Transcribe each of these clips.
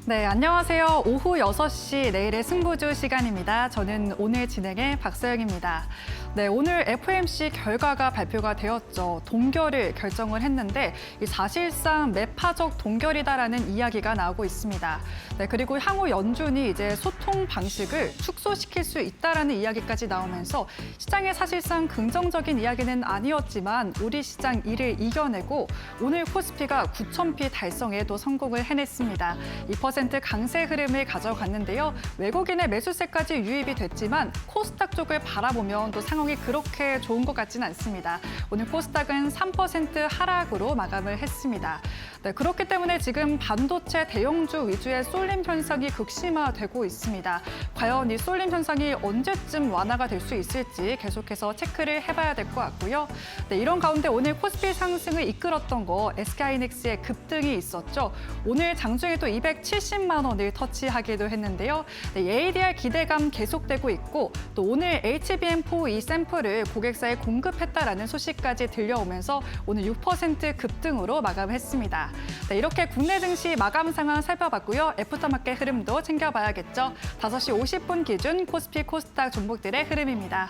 네, 안녕하세요. 오후 6시 내일의 승부주 시간입니다. 저는 오늘 진행의 박서영입니다. 네, 오늘 FOMC 결과가 발표가 되었죠. 동결을 결정을 했는데 사실상 매파적 동결이다라는 이야기가 나오고 있습니다. 네, 그리고 향후 연준이 이제 소통 방식을 축소시킬 수 있다라는 이야기까지 나오면서 시장의 사실상 긍정적인 이야기는 아니었지만 우리 시장 이를 이겨내고 오늘 코스피가 9,000피 달성에도 성공을 해냈습니다. 2% 강세 흐름을 가져갔는데요. 외국인의 매수세까지 유입이 됐지만 코스닥 쪽을 바라보면 또 상황이 그렇게 좋은 것 같지는 않습니다. 오늘 코스닥은 3% 하락으로 마감을 했습니다. 네, 그렇기 때문에 지금 반도체 대형주 위주의 쏠림 현상이 극심화되고 있습니다. 과연 이 쏠림 현상이 언제쯤 완화가 될 수 있을지 계속해서 체크를 해봐야 될 것 같고요. 네, 이런 가운데 오늘 코스피 상승을 이끌었던 거 SK하이닉스의 급등이 있었죠. 오늘 장중에도 270만 원을 터치하기도 했는데요. 네, ADR 기대감 계속되고 있고 또 오늘 HBM4 이 샘플을 고객사에 공급했다라는 소식까지 들려오면서 오늘 6% 급등으로 마감했습니다. 네, 이렇게 국내 증시 마감 상황 살펴봤고요. 애프터마켓 흐름도 챙겨봐야겠죠. 5시 50분 기준 코스피 코스닥 종목들의 흐름입니다.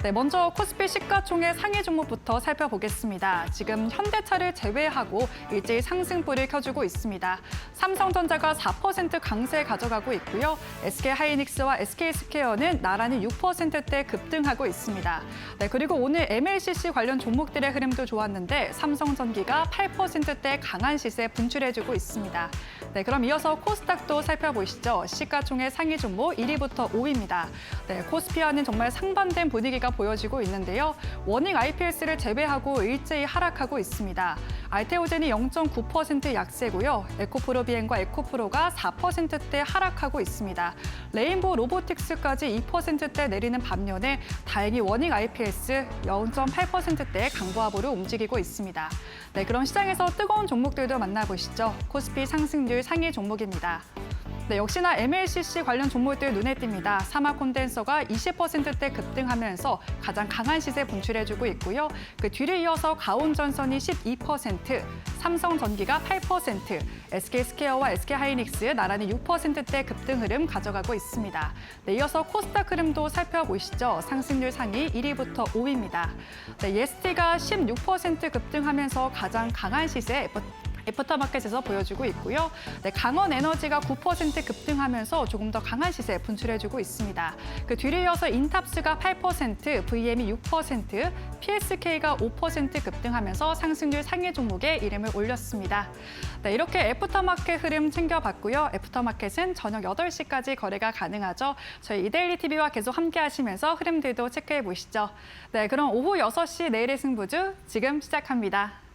네, 먼저 코스피 시가총액 상위 종목부터 살펴보겠습니다. 지금 현대차를 제외하고 일제히 상승불을 켜주고 있습니다. 삼성전자가 4% 강세 가져가고 있고요. SK하이닉스와 SK스퀘어는 나란히 6%대 급등하고 있습니다. 네, 그리고 오늘 MLCC 관련 종목들의 흐름도 좋았는데 삼성전기가 8%대 강한 시세 분출해주고 있습니다. 네, 그럼 이어서 코스닥도 살펴보시죠. 시가총액 상위 종목 1위부터 5위입니다. 네, 코스피와는 정말 상반된 분위기가 보여지고 있는데요. 워닝 IPS를 제외하고 일제히 하락하고 있습니다. 알테오젠이 0.9% 약세고요. 에코프로비엔과 에코프로가 4%대 하락하고 있습니다. 레인보우 로보틱스까지 2%대 내리는 반면에 다행히 워닝 IPS 0.8%대 강보합으로 움직이고 있습니다. 네, 그럼 시장에서 뜨거운 종목들도 만나보시죠. 코스피 상승률 상위 종목입니다. 네, 역시나 MLCC 관련 종목들 눈에 띕니다. 사마 콘덴서가 20%대 급등하면서 가장 강한 시세 분출해주고 있고요. 그 뒤를 이어서 가온전선이 12%, 삼성전기가 8%, SK스퀘어와 SK하이닉스 나란히 6%대 급등 흐름 가져가고 있습니다. 네, 이어서 코스닥 흐름도 살펴보시죠. 상승률 상위 1위부터 5위입니다. 네, 예스티가 16% 급등하면서 가장 강한 시세 애프터마켓에서 보여주고 있고요. 네, 강원에너지가 9% 급등하면서 조금 더 강한 시세 분출해주고 있습니다. 그 뒤를 이어서 인탑스가 8%, VM이 6%, PSK가 5% 급등하면서 상승률 상위 종목에 이름을 올렸습니다. 네, 이렇게 애프터마켓 흐름 챙겨봤고요. 애프터마켓은 저녁 8시까지 거래가 가능하죠. 저희 이데일리 TV와 계속 함께 하시면서 흐름들도 체크해 보시죠. 네, 그럼 오후 6시 내일의 승부주 지금 시작합니다.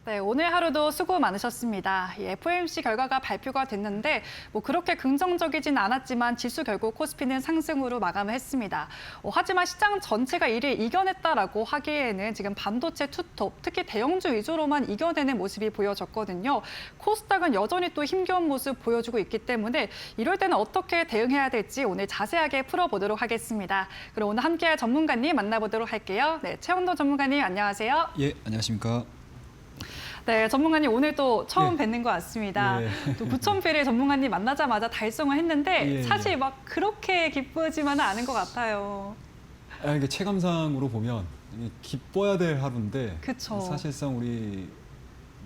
네, 오늘 하루도 수고 많으셨습니다. 이 FOMC 결과가 발표가 됐는데 그렇게 긍정적이진 않았지만 지수 결국 코스피는 상승으로 마감을 했습니다. 하지만 시장 전체가 이를 이겨냈다라고 하기에는 지금 반도체 투톱, 특히 대형주 위주로만 이겨내는 모습이 보여졌거든요. 코스닥은 여전히 또 힘겨운 모습 보여주고 있기 때문에 이럴 때는 어떻게 대응해야 될지 오늘 자세하게 풀어보도록 하겠습니다. 그럼 오늘 함께할 전문가님 만나보도록 할게요. 네, 최원도 전문가님 안녕하세요. 예, 안녕하십니까. 네, 전문가님 오늘 또 처음 예. 뵙는 것 같습니다. 예. 또 9,000필의 전문가님 만나자마자 달성을 했는데 예, 사실 막 그렇게 기쁘지만은 않은 것 같아요. 이게 체감상으로 보면 이게 기뻐야 될 하루인데 그쵸. 사실상 우리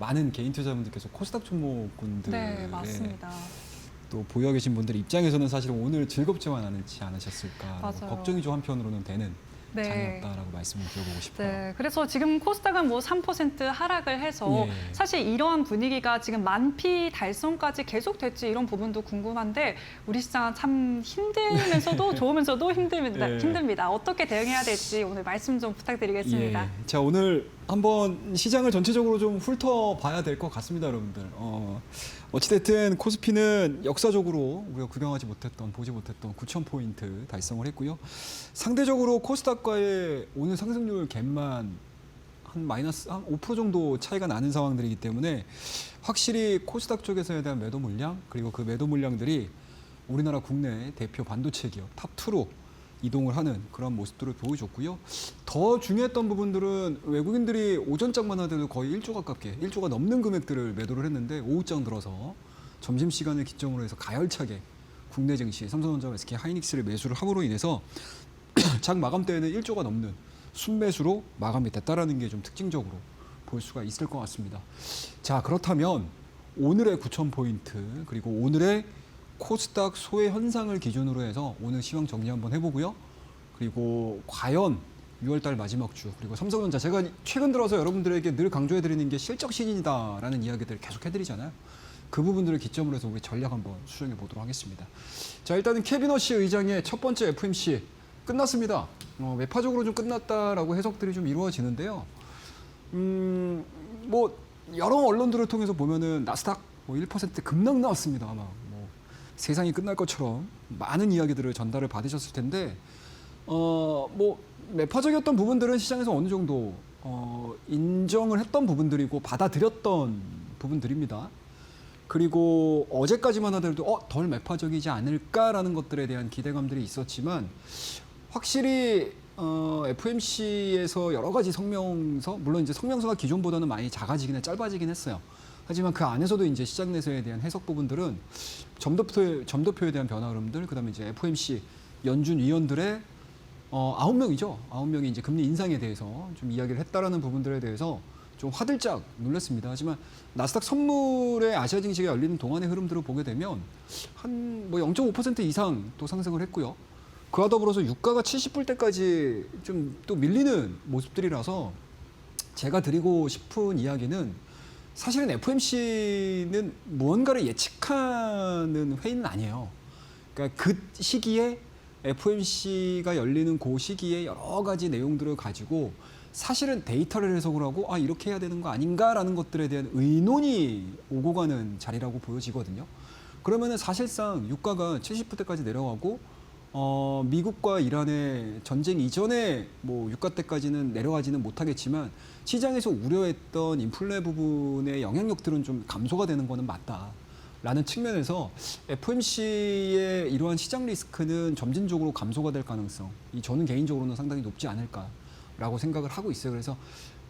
많은 개인 투자자분들께서 코스닥 종목군들의 네, 맞습니다. 또 보유하 계신 분들 입장에서는 사실 오늘 즐겁지만 않지 않으셨을까 맞아요. 걱정이 좀 한편으로는 되는 네. 장이었다라고 말씀을 드려보고 싶어요. 네, 그래서 지금 코스닥은 3% 하락을 해서 예. 사실 이러한 분위기가 지금 만피 달성까지 계속될지 이런 부분도 궁금한데 우리 시장 참 힘들면서도 좋으면서도 힘듭니다. 예. 힘듭니다. 어떻게 대응해야 될지 오늘 말씀 좀 부탁드리겠습니다. 예. 자, 오늘 한번 시장을 전체적으로 좀 훑어봐야 될 것 같습니다, 여러분들. 어찌됐든 코스피는 역사적으로 우리가 구경하지 못했던, 보지 못했던 9,000포인트 달성을 했고요. 상대적으로 코스닥과의 오늘 상승률 갭만 한 마이너스 한 5% 정도 차이가 나는 상황들이기 때문에 확실히 코스닥 쪽에서에 대한 매도 물량, 그리고 그 매도 물량들이 우리나라 국내 대표 반도체 기업 탑2로 이동을 하는 그런 모습들을 보여줬고요. 더 중요했던 부분들은 외국인들이 오전장만 하더라도 거의 1조 가깝게, 1조가 넘는 금액들을 매도를 했는데 오후장 들어서 점심시간을 기점으로 해서 가열차게 국내 증시, 삼성전자와 SK 하이닉스를 매수를 함으로 인해서 장 마감 때에는 1조가 넘는 순매수로 마감이 됐다라는 게 좀 특징적으로 볼 수가 있을 것 같습니다. 자, 그렇다면 오늘의 9,000포인트 그리고 오늘의 코스닥 소외 현상을 기준으로 해서 오늘 시황 정리 한번 해보고요. 그리고 과연 6월달 마지막 주 그리고 삼성전자 제가 최근 들어서 여러분들에게 늘 강조해드리는 게 실적 시즌이다라는 이야기들을 계속 해드리잖아요. 그 부분들을 기점으로 해서 우리 전략 한번 수정해 보도록 하겠습니다. 자, 일단은 케빈 허시 의장의 첫 번째 FOMC 끝났습니다. 매파적으로 좀 끝났다라고 해석들이 좀 이루어지는데요. 여러 언론들을 통해서 보면은 나스닥 1% 급락 나왔습니다. 아마 세상이 끝날 것처럼 많은 이야기들을 전달을 받으셨을 텐데 매파적이었던 부분들은 시장에서 어느 정도 인정을 했던 부분들이고 받아들였던 부분들입니다. 그리고 어제까지만 하더라도 덜 매파적이지 않을까라는 것들에 대한 기대감들이 있었지만 확실히 FOMC에서 여러 가지 성명서, 물론 이제 성명서가 기존보다는 많이 작아지긴 짧아지긴 했어요. 하지만 그 안에서도 이제 시장 내서에 대한 해석 부분들은 점도표에 대한 변화 흐름들, 그다음에 이제 FOMC 연준 위원들의 9명이죠. 9명이 이제 금리 인상에 대해서 좀 이야기를 했다라는 부분들에 대해서 좀 화들짝 놀랐습니다. 하지만 나스닥 선물의 아시아 증시가 열리는 동안의 흐름들을 보게 되면 한 0.5% 이상 또 상승을 했고요. 그와 더불어서 유가가 70불대까지 좀 또 밀리는 모습들이라서 제가 드리고 싶은 이야기는 사실은 FOMC는 무언가를 예측하는 회의는 아니에요. 그러니까 그 시기에 FOMC가 열리는 그 시기에 여러 가지 내용들을 가지고 사실은 데이터를 해석을 하고 이렇게 해야 되는 거 아닌가라는 것들에 대한 의논이 오고 가는 자리라고 보여지거든요. 그러면은 사실상 유가가 70불대까지 내려가고 미국과 이란의 전쟁 이전에 유가 때까지는 내려가지는 못하겠지만 시장에서 우려했던 인플레 부분의 영향력들은 좀 감소가 되는 거는 맞다라는 측면에서 FOMC의 이러한 시장 리스크는 점진적으로 감소가 될 가능성, 저는 개인적으로는 상당히 높지 않을까라고 생각을 하고 있어요. 그래서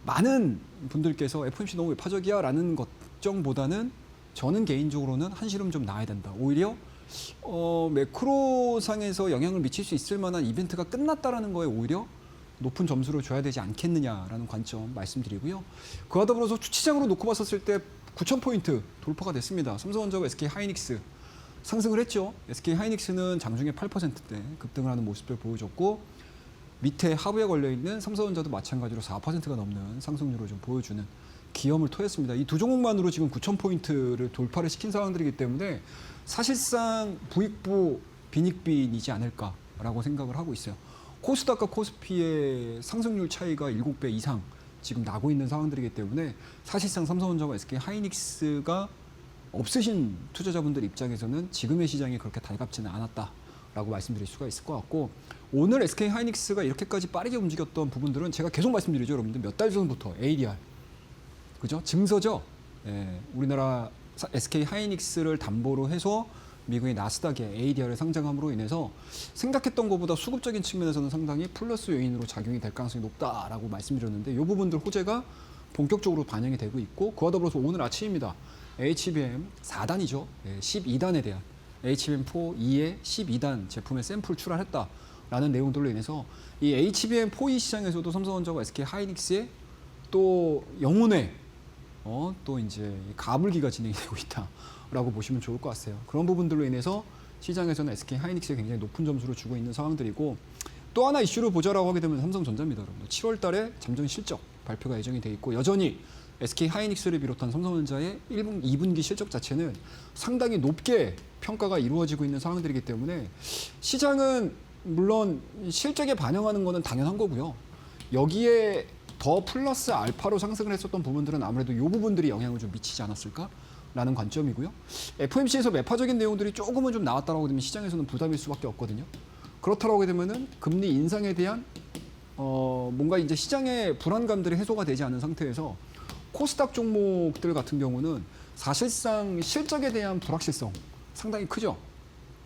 많은 분들께서 FOMC 너무 외파적이야라는 걱정보다는 저는 개인적으로는 한시름 좀 나야 된다. 오히려 매크로상에서 영향을 미칠 수 있을 만한 이벤트가 끝났다라는 거에 오히려 높은 점수를 줘야 되지 않겠느냐라는 관점 말씀드리고요. 그와 더불어서 주치장으로 놓고 봤었을 때 9,000포인트 돌파가 됐습니다. 삼성전자와 SK 하이닉스 상승을 했죠. SK 하이닉스는 장중에 8%대 급등을 하는 모습을 보여줬고 밑에 하부에 걸려있는 삼성전자도 마찬가지로 4%가 넘는 상승률을 좀 보여주는 기염을 토했습니다. 이 두 종목만으로 지금 9,000포인트를 돌파를 시킨 상황들이기 때문에 사실상 부익부 빈익빈이지 않을까라고 생각을 하고 있어요. 코스닥과 코스피의 상승률 차이가 7배 이상 지금 나고 있는 상황들이기 때문에 사실상 삼성전자와 SK 하이닉스가 없으신 투자자분들 입장에서는 지금의 시장이 그렇게 달갑지는 않았다라고 말씀드릴 수가 있을 것 같고, 오늘 SK 하이닉스가 이렇게까지 빠르게 움직였던 부분들은 제가 계속 말씀드리죠, 여러분들. 몇 달 전부터 ADR, 그죠? 증서죠. 예, 우리나라 SK 하이닉스를 담보로 해서 미국의 나스닥에 ADR을 상장함으로 인해서 생각했던 것보다 수급적인 측면에서는 상당히 플러스 요인으로 작용이 될 가능성이 높다라고 말씀드렸는데, 이 부분들 호재가 본격적으로 반영이 되고 있고, 그와 더불어서 오늘 아침입니다. HBM 4단이죠. 12단에 대한 HBM4E의 12단 제품의 샘플 출하했다라는 내용들로 인해서 이 HBM4E 시장에서도 삼성전자와 SK 하이닉스의 또 영혼의 또 이제 가불기가 진행이 되고 있다라고 보시면 좋을 것 같아요. 그런 부분들로 인해서 시장에서는 SK 하이닉스에 굉장히 높은 점수를 주고 있는 상황들이고, 또 하나 이슈를 보자라고 하게 되면 삼성전자입니다, 여러분. 7월 달에 잠정 실적 발표가 예정이 돼 있고, 여전히 SK 하이닉스를 비롯한 삼성전자의 1분, 2분기 실적 자체는 상당히 높게 평가가 이루어지고 있는 상황들이기 때문에 시장은 물론 실적에 반영하는 것은 당연한 거고요. 여기에 더 플러스 알파로 상승을 했었던 부분들은 아무래도 이 부분들이 영향을 좀 미치지 않았을까라는 관점이고요. FOMC에서 매파적인 내용들이 조금은 좀 나왔다라고 되면 시장에서는 부담일 수밖에 없거든요. 그렇다라고 하게 되면은 금리 인상에 대한 뭔가 이제 시장의 불안감들이 해소가 되지 않은 상태에서 코스닥 종목들 같은 경우는 사실상 실적에 대한 불확실성 상당히 크죠.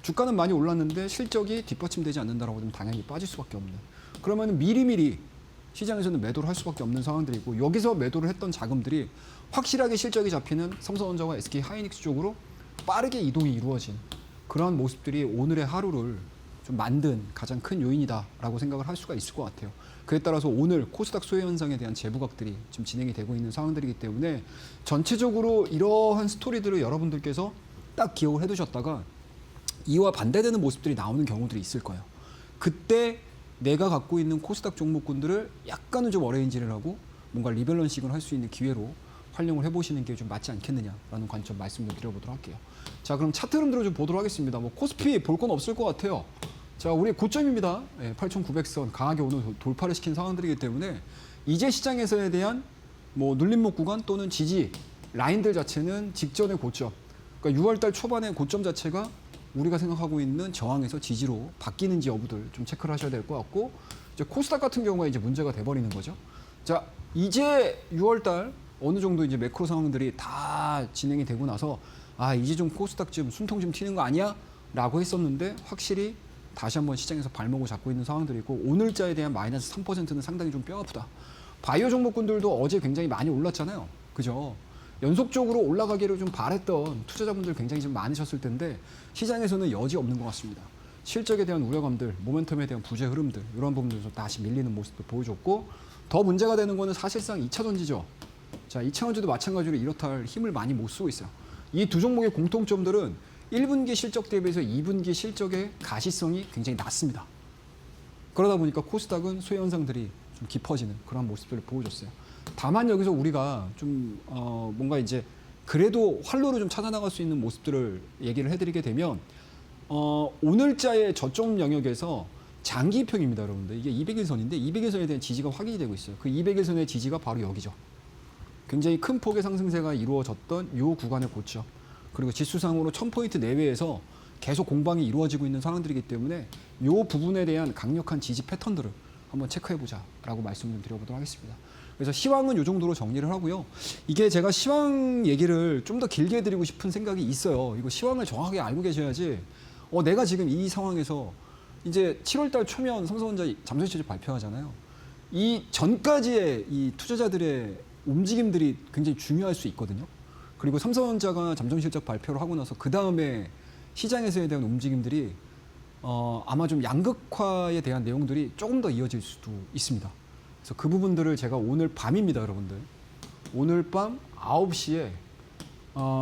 주가는 많이 올랐는데 실적이 뒷받침되지 않는다라고 하면 당연히 빠질 수밖에 없는. 그러면 미리미리 시장에서는 매도를 할 수밖에 없는 상황들이고, 여기서 매도를 했던 자금들이 확실하게 실적이 잡히는 삼성전자와 SK 하이닉스 쪽으로 빠르게 이동이 이루어진 그러한 모습들이 오늘의 하루를 좀 만든 가장 큰 요인이다라고 생각을 할 수가 있을 것 같아요. 그에 따라서 오늘 코스닥 소외 현상에 대한 재부각들이 지금 진행이 되고 있는 상황들이기 때문에 전체적으로 이러한 스토리들을 여러분들께서 딱 기억을 해두셨다가 이와 반대되는 모습들이 나오는 경우들이 있을 거예요. 그때 내가 갖고 있는 코스닥 종목군들을 약간은 좀 어레인지를 하고 뭔가 리밸런싱을 할 수 있는 기회로 활용을 해보시는 게 좀 맞지 않겠느냐라는 관점 말씀을 드려보도록 할게요. 자, 그럼 차트 흐름들을 좀 보도록 하겠습니다. 뭐 코스피 볼 건 없을 것 같아요. 자, 우리 고점입니다. 8,900선 강하게 오늘 돌파를 시킨 상황들이기 때문에 이제 시장에서에 대한 뭐 눌림목 구간 또는 지지 라인들 자체는 직전의 고점. 그러니까 6월달 초반의 고점 자체가 우리가 생각하고 있는 저항에서 지지로 바뀌는지 여부들 좀 체크를 하셔야 될 것 같고, 이제 코스닥 같은 경우가 이제 문제가 돼버리는 거죠. 자, 이제 6월달 어느 정도 이제 매크로 상황들이 다 진행이 되고 나서 이제 좀 코스닥 좀 숨통 좀 튀는 거 아니야? 라고 했었는데 확실히 다시 한번 시장에서 발목을 잡고 있는 상황들이고, 오늘자에 대한 마이너스 3%는 상당히 좀 뼈아프다. 바이오 종목군들도 어제 굉장히 많이 올랐잖아요. 그죠? 연속적으로 올라가기를 좀 바랬던 투자자분들 굉장히 좀 많으셨을 텐데 시장에서는 여지 없는 것 같습니다. 실적에 대한 우려감들, 모멘텀에 대한 부재 흐름들, 이런 부분들도 다시 밀리는 모습도 보여줬고, 더 문제가 되는 거는 사실상 2차 전지죠. 자, 2차 전지도 마찬가지로 이렇다 할 힘을 많이 못 쓰고 있어요. 이 두 종목의 공통점들은 1분기 실적 대비해서 2분기 실적의 가시성이 굉장히 낮습니다. 그러다 보니까 코스닥은 소외 현상들이 좀 깊어지는 그런 모습들을 보여줬어요. 다만 여기서 우리가 좀 뭔가 이제 그래도 활로를 좀 찾아나갈 수 있는 모습들을 얘기를 해드리게 되면 오늘자의 저점 영역에서 장기평입니다, 여러분들. 이게 200일선인데 200일선에 대한 지지가 확인이 되고 있어요. 그 200일선의 지지가 바로 여기죠. 굉장히 큰 폭의 상승세가 이루어졌던 이 구간의 고점. 그리고 지수상으로 1000포인트 내외에서 계속 공방이 이루어지고 있는 상황들이기 때문에 이 부분에 대한 강력한 지지 패턴들을 한번 체크해보자라고 말씀 좀 드려보도록 하겠습니다. 그래서 시황은 이 정도로 정리를 하고요. 이게 제가 시황 얘기를 좀 더 길게 해드리고 싶은 생각이 있어요. 이거 시황을 정확하게 알고 계셔야지 내가 지금 이 상황에서 이제 7월달 초면 삼성전자 잠정 실적 발표하잖아요. 이 전까지의 이 투자자들의 움직임들이 굉장히 중요할 수 있거든요. 그리고 삼성전자가 잠정 실적 발표를 하고 나서 그 다음에 시장에서에 대한 움직임들이 아마 좀 양극화에 대한 내용들이 조금 더 이어질 수도 있습니다. 그래서 그 부분들을 제가 오늘 밤입니다, 여러분들. 오늘 밤 9시에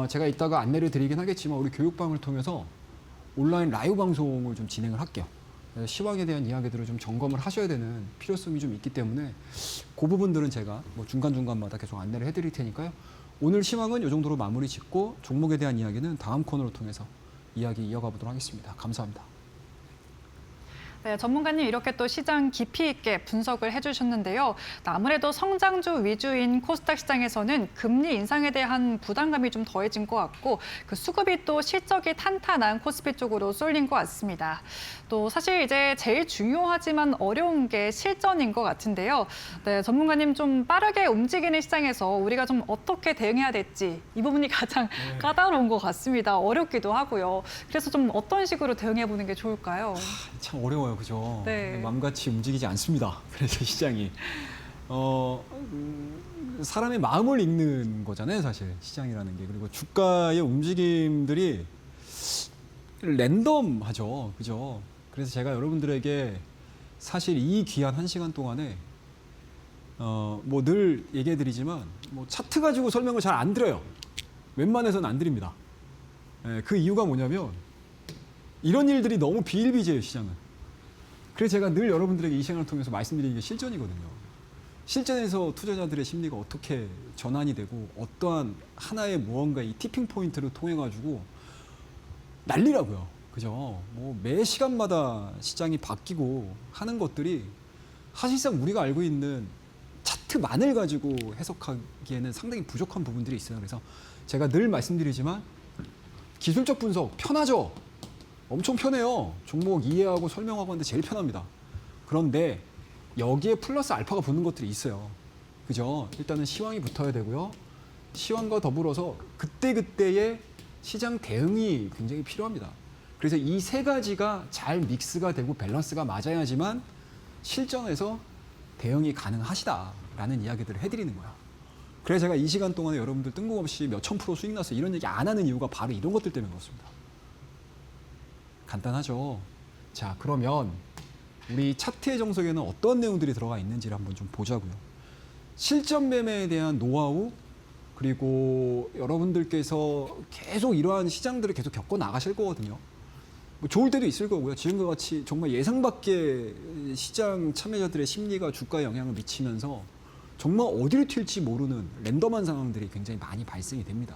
제가 이따가 안내를 드리긴 하겠지만 우리 교육방을 통해서 온라인 라이브 방송을 좀 진행을 할게요. 시황에 대한 이야기들을 좀 점검을 하셔야 되는 필요성이 좀 있기 때문에 그 부분들은 제가 뭐 중간중간마다 계속 안내를 해드릴 테니까요. 오늘 시황은 이 정도로 마무리 짓고 종목에 대한 이야기는 다음 코너를 통해서 이야기 이어가 보도록 하겠습니다. 감사합니다. 네, 전문가님 이렇게 또 시장 깊이 있게 분석을 해주셨는데요. 아무래도 성장주 위주인 코스닥 시장에서는 금리 인상에 대한 부담감이 좀 더해진 것 같고 그 수급이 또 실적이 탄탄한 코스피 쪽으로 쏠린 것 같습니다. 또 사실 이제 제일 중요하지만 어려운 게 실전인 것 같은데요. 네, 전문가님 좀 빠르게 움직이는 시장에서 우리가 좀 어떻게 대응해야 될지 이 부분이 가장 까다로운 것 같습니다. 어렵기도 하고요. 그래서 좀 어떤 식으로 대응해 보는 게 좋을까요? 참 어려워요, 그죠? 네. 마음같이 움직이지 않습니다. 그래서 시장이 사람의 마음을 읽는 거잖아요, 사실 시장이라는 게. 그리고 주가의 움직임들이 랜덤하죠, 그죠? 그래서 제가 여러분들에게 사실 이 귀한 1시간 동안에 뭐 늘 얘기해드리지만 뭐 차트 가지고 설명을 잘 안 드려요. 웬만해서는 안 드립니다. 그 이유가 뭐냐면 이런 일들이 너무 비일비재해요, 시장은. 그래서 제가 늘 여러분들에게 이 시간을 통해서 말씀드리는 게 실전이거든요. 실전에서 투자자들의 심리가 어떻게 전환이 되고 어떠한 하나의 무언가 이 티핑 포인트를 통해 가지고 난리라고요. 그죠? 뭐 매 시간마다 시장이 바뀌고 하는 것들이 사실상 우리가 알고 있는 차트만을 가지고 해석하기에는 상당히 부족한 부분들이 있어요. 그래서 제가 늘 말씀드리지만 기술적 분석 편하죠? 엄청 편해요. 종목 이해하고 설명하고 하는데 제일 편합니다. 그런데 여기에 플러스 알파가 붙는 것들이 있어요. 그죠? 일단은 시황이 붙어야 되고요. 시황과 더불어서 그때그때의 시장 대응이 굉장히 필요합니다. 그래서 이 세 가지가 잘 믹스가 되고 밸런스가 맞아야지만 실전에서 대응이 가능하시다라는 이야기들을 해드리는 거야. 그래서 제가 이 시간 동안에 여러분들 뜬금없이 몇천 프로 수익 났어요. 이런 얘기 안 하는 이유가 바로 이런 것들 때문에 그렇습니다. 간단하죠. 자, 그러면 우리 차트의 정석에는 어떤 내용들이 들어가 있는지를 한번 좀 보자고요. 실전 매매에 대한 노하우, 그리고 여러분들께서 계속 이러한 시장들을 계속 겪어 나가실 거거든요. 뭐 좋을 때도 있을 거고요. 지금과 같이 정말 예상 밖의 시장 참여자들의 심리가 주가에 영향을 미치면서 정말 어디를 튈지 모르는 랜덤한 상황들이 굉장히 많이 발생이 됩니다.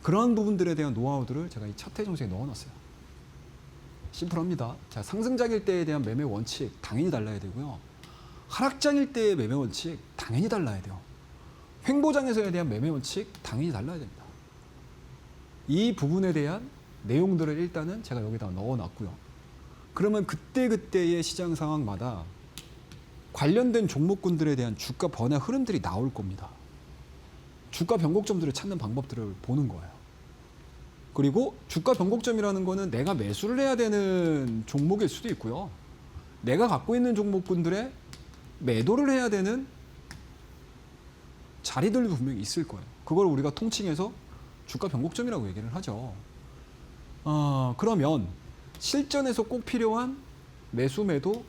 그러한 부분들에 대한 노하우들을 제가 이 차트 정석에 넣어놨어요. 심플합니다. 자, 상승장일 때에 대한 매매 원칙 당연히 달라야 되고요. 하락장일 때의 매매 원칙 당연히 달라야 돼요. 횡보장에서에 대한 매매 원칙 당연히 달라야 됩니다. 이 부분에 대한 내용들을 일단은 제가 여기다 넣어놨고요. 그러면 그때그때의 시장 상황마다 관련된 종목군들에 대한 주가 변화 흐름들이 나올 겁니다. 주가 변곡점들을 찾는 방법들을 보는 거예요. 그리고 주가 변곡점이라는 거는 내가 매수를 해야 되는 종목일 수도 있고요. 내가 갖고 있는 종목군들의 매도를 해야 되는 자리들도 분명히 있을 거예요. 그걸 우리가 통칭해서 주가 변곡점이라고 얘기를 하죠. 그러면 실전에서 꼭 필요한 매수, 매도,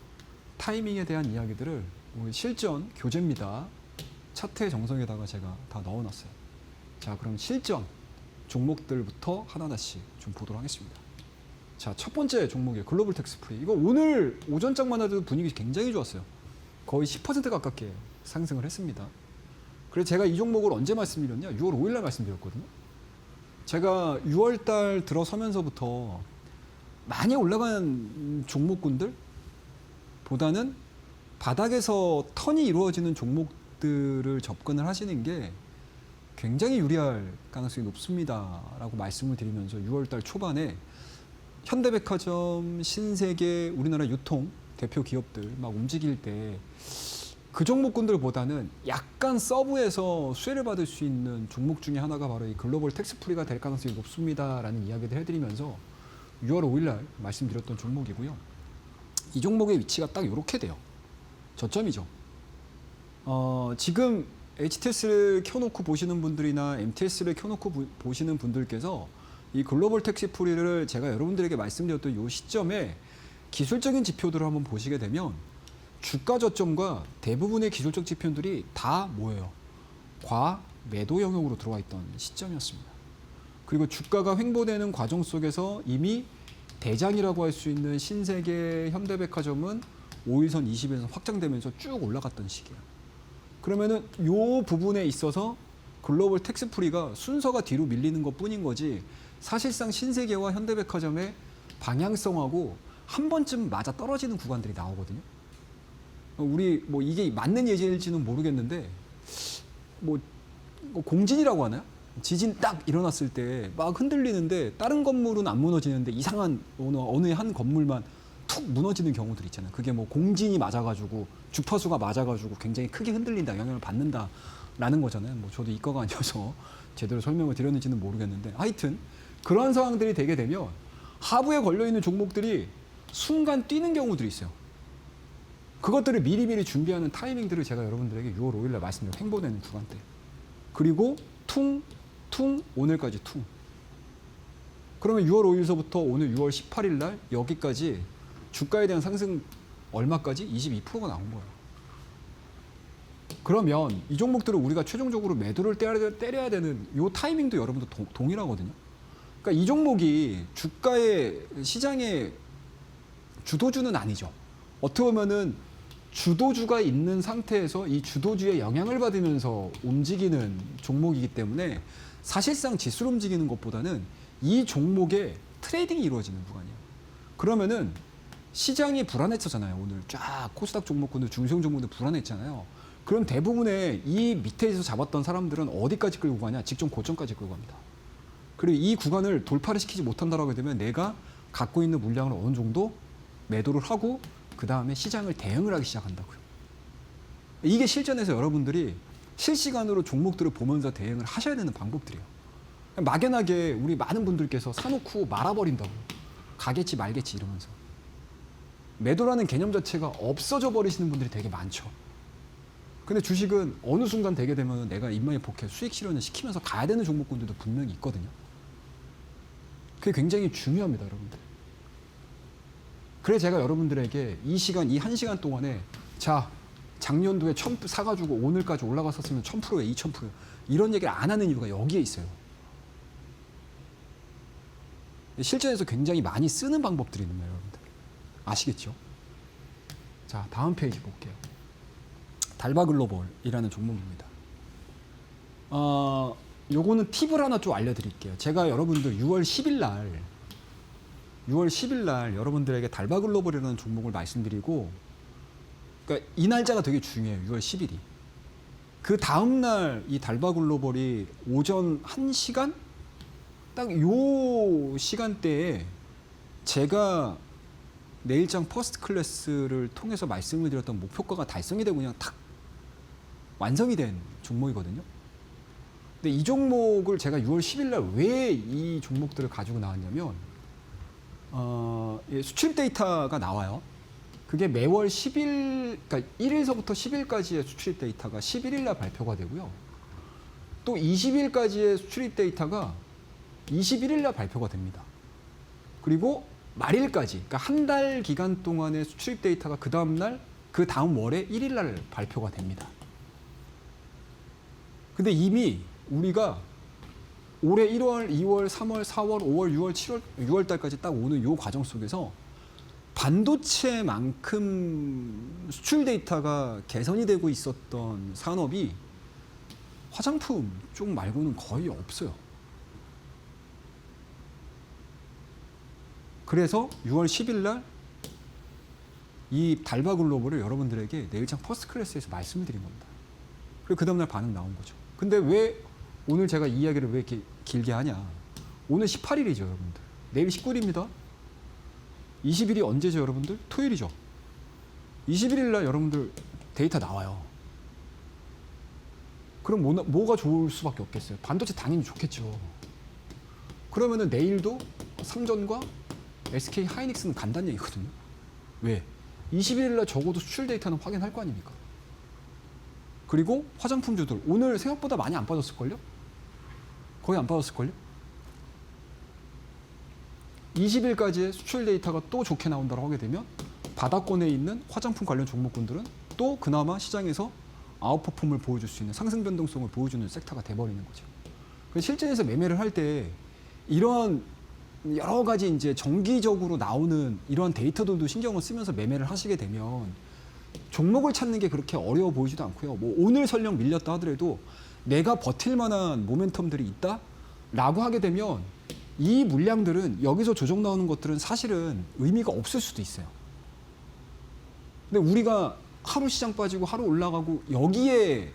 타이밍에 대한 이야기들을 우리 실전 교재입니다. 차트의 정석에다가 제가 다 넣어놨어요. 자, 그럼 실전 종목들부터 하나하나씩 좀 보도록 하겠습니다. 자, 첫 번째 종목이 글로벌 텍스프리. 이거 오늘 오전장만 해도 분위기 굉장히 좋았어요. 거의 10% 가깝게 상승을 했습니다. 그래서 제가 이 종목을 언제 말씀드렸냐? 6월 5일 날 말씀드렸거든요. 제가 6월 달 들어서면서부터 많이 올라간 종목군들 보다는 바닥에서 턴이 이루어지는 종목들을 접근을 하시는 게 굉장히 유리할 가능성이 높습니다라고 말씀을 드리면서 6월 달 초반에 현대백화점, 신세계, 우리나라 유통 대표 기업들 막 움직일 때 그 종목군들보다는 약간 서브에서 수혜를 받을 수 있는 종목 중에 하나가 바로 이 글로벌 텍스프리가 될 가능성이 높습니다라는 이야기를 해드리면서 6월 5일 날 말씀드렸던 종목이고요. 이 종목의 위치가 딱 이렇게 돼요. 저점이죠. 지금 HTS를 켜놓고 보시는 분들이나 MTS를 켜놓고 보시는 분들께서 이 글로벌 텍스프리를 제가 여러분들에게 말씀드렸던 이 시점에 기술적인 지표들을 한번 보시게 되면 주가 저점과 대부분의 기술적 지표들이 다 뭐예요? 과매도 영역으로 들어와 있던 시점이었습니다. 그리고 주가가 횡보되는 과정 속에서 이미 대장이라고 할 수 있는 신세계, 현대백화점은 5일선, 20일선 확장되면서 쭉 올라갔던 시기예요. 그러면은 이 부분에 있어서 글로벌 텍스프리가 순서가 뒤로 밀리는 것 뿐인 거지 사실상 신세계와 현대백화점의 방향성하고 한 번쯤 맞아 떨어지는 구간들이 나오거든요. 우리 뭐 이게 맞는 예제일지는 모르겠는데 뭐 공진이라고 하나요? 지진 딱 일어났을 때 막 흔들리는데 다른 건물은 안 무너지는데 이상한 어느 한 건물만 툭 무너지는 경우들 있잖아요. 그게 뭐 공진이 맞아가지고 주파수가 맞아가지고 굉장히 크게 흔들린다, 영향을 받는다라는 거잖아요. 뭐 저도 이과가 아니어서 제대로 설명을 드렸는지는 모르겠는데 하여튼 그런 상황들이 되게 되면 하부에 걸려있는 종목들이 순간 뛰는 경우들이 있어요. 그것들을 미리미리 준비하는 타이밍들을 제가 여러분들에게 6월 5일 날 말씀드린 횡보되는 구간대. 그리고 퉁, 오늘까지 퉁. 그러면 6월 5일서부터 오늘 6월 18일 날 여기까지 주가에 대한 상승 얼마까지? 22%가 나온 거예요. 그러면 이 종목들을 우리가 최종적으로 매도를 때려야 되는 이 타이밍도 여러분도 동일하거든요. 그러니까 이 종목이 주가의 시장의 주도주는 아니죠. 어떻게 보면은 주도주가 있는 상태에서 이 주도주의 영향을 받으면서 움직이는 종목이기 때문에 사실상 지수를 움직이는 것보다는 이 종목의 트레이딩이 이루어지는 구간이에요. 그러면은 시장이 불안했었잖아요. 오늘 쫙 코스닥 종목군들, 중소형 종목들 불안했잖아요. 그럼 대부분의 이 밑에서 잡았던 사람들은 어디까지 끌고 가냐? 직전 고점까지 끌고 갑니다. 그리고 이 구간을 돌파를 시키지 못한다라고 되면 내가 갖고 있는 물량을 어느 정도 매도를 하고 그 다음에 시장을 대응을 하기 시작한다고요. 이게 실전에서 여러분들이 실시간으로 종목들을 보면서 대응을 하셔야 되는 방법들이에요. 막연하게 우리 많은 분들께서 사놓고 말아버린다고. 가겠지 말겠지 이러면서. 매도라는 개념 자체가 없어져 버리시는 분들이 되게 많죠. 근데 주식은 어느 순간 되게 되면 내가 입만의 포켓 수익 실현을 시키면서 가야 되는 종목군들도 분명히 있거든요. 그게 굉장히 중요합니다, 여러분들. 그래서 제가 여러분들에게 이 시간, 이 1시간 동안에 자, 작년도에 1000 사가지고 오늘까지 올라갔었으면 1000%에 2000% 이런 얘기를 안 하는 이유가 여기에 있어요. 실전에서 굉장히 많이 쓰는 방법들이 있는 거예요, 여러분들. 아시겠죠? 자, 다음 페이지 볼게요. 달바글로벌이라는 종목입니다. 요거는 팁을 하나 좀 알려드릴게요. 제가 여러분들 6월 10일 날 여러분들에게 달바글로벌이라는 종목을 말씀드리고, 그러니까 이 날짜가 되게 중요해요. 6월 10일이. 그 다음 날 이 달바글로벌이 오전 1시간? 딱 요 시간대에 제가 내일장 퍼스트 클래스를 통해서 말씀을 드렸던 목표가가 달성이 되고 그냥 탁 완성이 된 종목이거든요. 근데 이 종목을 제가 6월 10일 날 왜 이 종목들을 가지고 나왔냐면 수출 데이터가 나와요. 그게 매월 10일, 그러니까 1일서부터 10일까지의 수출입 데이터가 11일 날 발표가 되고요. 또 20일까지의 수출입 데이터가 21일 날 발표가 됩니다. 그리고 말일까지, 그러니까 한 달 기간 동안의 수출입 데이터가 그 다음 날, 그 다음 월에 1일 날 발표가 됩니다. 근데 이미 우리가 올해 1월, 2월, 3월, 4월, 5월, 6월, 7월, 6월 달까지 딱 오는 이 과정 속에서 반도체만큼 수출 데이터가 개선이 되고 있었던 산업이 화장품 쪽 말고는 거의 없어요. 그래서 6월 10일 날 이 달바글로벌을 여러분들에게 내일장 퍼스트 클래스에서 말씀을 드린 겁니다. 그리고 그 다음날 반응 나온 거죠. 근데 왜 오늘 제가 이 이야기를 왜 이렇게 길게 하냐. 오늘 18일이죠, 여러분들. 내일 19일입니다. 20일이 언제죠, 여러분들? 토요일이죠. 21일 날 여러분들 데이터 나와요. 그럼 뭐가 좋을 수밖에 없겠어요? 반도체 당연히 좋겠죠. 그러면은 내일도 삼전과 SK 하이닉스는 간다는 얘기거든요. 왜? 21일 날 적어도 수출 데이터는 확인할 거 아닙니까? 그리고 화장품주들 오늘 생각보다 많이 안 빠졌을걸요? 거의 안 빠졌을걸요? 20일까지의 수출 데이터가 또 좋게 나온다고 하게 되면 바닥권에 있는 화장품 관련 종목군들은 또 그나마 시장에서 아웃퍼폼을 보여줄 수 있는 상승 변동성을 보여주는 섹터가 돼버리는 거죠. 그래서 실전에서 매매를 할 때 이런 여러 가지 이제 정기적으로 나오는 이러한 데이터들도 신경을 쓰면서 매매를 하시게 되면 종목을 찾는 게 그렇게 어려워 보이지도 않고요. 뭐 오늘 설령 밀렸다 하더라도 내가 버틸 만한 모멘텀들이 있다라고 하게 되면 이 물량들은 여기서 조정 나오는 것들은 사실은 의미가 없을 수도 있어요. 근데 우리가 하루 시장 빠지고 하루 올라가고 여기에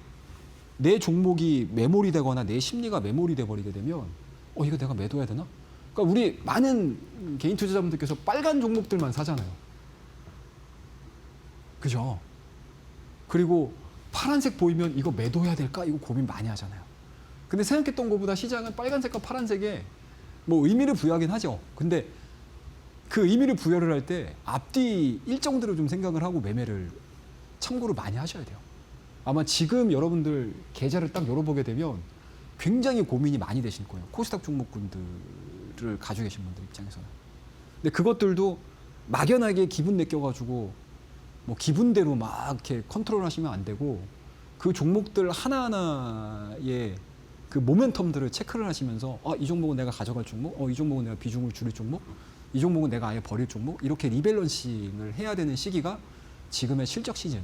내 종목이 매몰이 되거나 내 심리가 매몰이 돼 버리게 되면 이거 내가 매도해야 되나? 그러니까 우리 많은 개인 투자자분들께서 빨간 종목들만 사잖아요. 그죠? 그리고 파란색 보이면 이거 매도해야 될까? 이거 고민 많이 하잖아요. 근데 생각했던 것보다 시장은 빨간색과 파란색에 뭐 의미를 부여하긴 하죠. 근데 그 의미를 부여를 할 때 앞뒤 일정대로 좀 생각을 하고 매매를 참고를 많이 하셔야 돼요. 아마 지금 여러분들 계좌를 딱 열어보게 되면 굉장히 고민이 많이 되실 거예요. 코스닥 종목군들을 가지고 계신 분들 입장에서는. 근데 그것들도 막연하게 기분 내껴가지고 뭐 기분대로 막 이렇게 컨트롤 하시면 안 되고 그 종목들 하나하나의 그 모멘텀들을 체크를 하시면서 이 종목은 내가 가져갈 종목, 이 종목은 내가 비중을 줄일 종목, 이 종목은 내가 아예 버릴 종목 이렇게 리밸런싱을 해야 되는 시기가 지금의 실적 시즌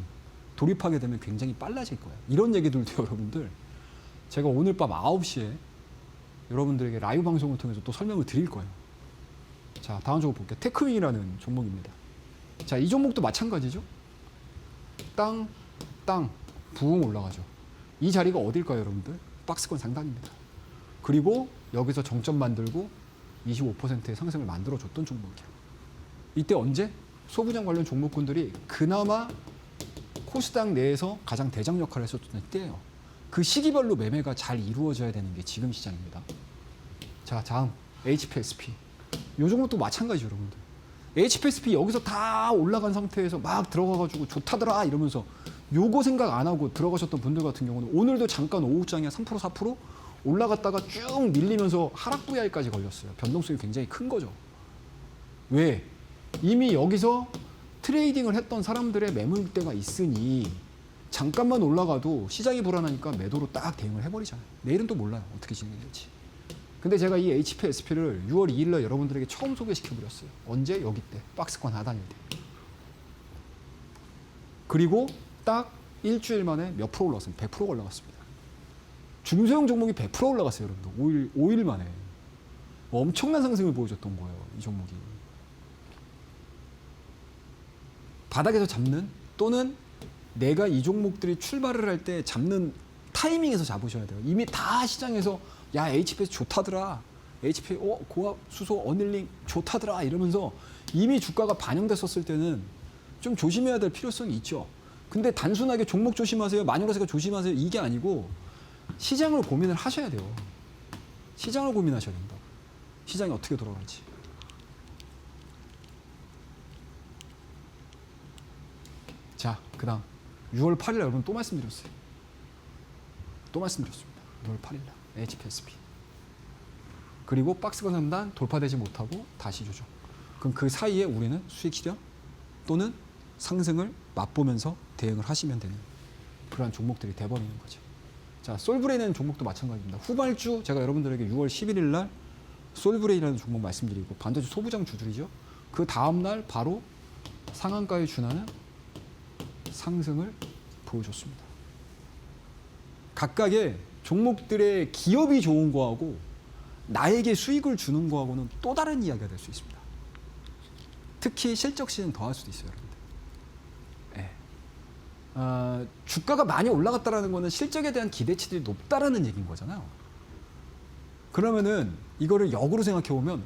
돌입하게 되면 굉장히 빨라질 거예요. 이런 얘기들도 여러분들 제가 오늘 밤 9시에 여러분들에게 라이브 방송을 통해서 또 설명을 드릴 거예요. 자, 다음 종목 볼게요. 테크윈이라는 종목입니다. 자, 이 종목도 마찬가지죠. 땅, 부흥 올라가죠. 이 자리가 어딜까요, 여러분들? 박스권 상단입니다. 그리고 여기서 정점 만들고 25%의 상승을 만들어줬던 종목이에요. 이때 언제? 소부장 관련 종목군들이 그나마 코스닥 내에서 가장 대장 역할을 했었던 때예요. 그 시기별로 매매가 잘 이루어져야 되는 게 지금 시장입니다. 자, 다음 HPSP. 이 종목도 마찬가지죠, 여러분들. HPSP 여기서 다 올라간 상태에서 막 들어가가지고 좋다더라 이러면서 요거 생각 안 하고 들어가셨던 분들 같은 경우는 오늘도 잠깐 오후장에 3% 4% 올라갔다가 쭉 밀리면서 하락 VI까지 걸렸어요. 변동성이 굉장히 큰 거죠. 왜? 이미 여기서 트레이딩을 했던 사람들의 매물대가 있으니 잠깐만 올라가도 시장이 불안하니까 매도로 딱 대응을 해버리잖아요. 내일은 또 몰라요. 어떻게 진행이 될지. 근데 제가 이 HPSP를 6월 2일 날 여러분들에게 처음 소개시켜드렸어요. 언제? 여기 때. 박스권 하단일 때. 그리고 딱 일주일 만에 몇 프로 올라갔습니다. 100%가 올라갔습니다. 중소형 종목이 100% 올라갔어요, 여러분들. 5일 만에. 엄청난 상승을 보여줬던 거예요, 이 종목이. 바닥에서 잡는 또는 내가 이 종목들이 출발을 할 때 잡는 타이밍에서 잡으셔야 돼요. 이미 다 시장에서 야, HPS 좋다더라. HP, 고압, 수소, 어닐링 좋다더라. 이러면서 이미 주가가 반영됐었을 때는 좀 조심해야 될 필요성이 있죠. 근데 단순하게 종목 조심하세요. 마녀라세가 조심하세요. 이게 아니고 시장을 고민을 하셔야 돼요. 시장을 고민하셔야 된다. 시장이 어떻게 돌아갈지. 자, 그 다음 6월 8일 날 여러분 또 말씀드렸어요. 또 말씀드렸습니다. 6월 8일 날 HPSP. 그리고 박스권 상단 돌파되지 못하고 다시 조정. 그럼 그 사이에 우리는 수익 실현 또는 상승을 맛보면서 대응을 하시면 되는 그러한 종목들이 돼버리는 거죠. 자, 솔브레이라는 종목도 마찬가지입니다. 후발주 제가 여러분들에게 6월 11일 날 솔브레이라는 종목 말씀드리고 반도체 소부장 주들이죠. 그 다음 날 바로 상한가에 준하는 상승을 보여줬습니다. 각각의 종목들의 기업이 좋은 거하고 나에게 수익을 주는 거하고는 또 다른 이야기가 될 수 있습니다. 특히 실적 시즌 더할 수도 있어요, 여러분들. 네. 주가가 많이 올라갔다라는 거는 실적에 대한 기대치들이 높다라는 얘기인 거잖아요. 그러면은 이거를 역으로 생각해 보면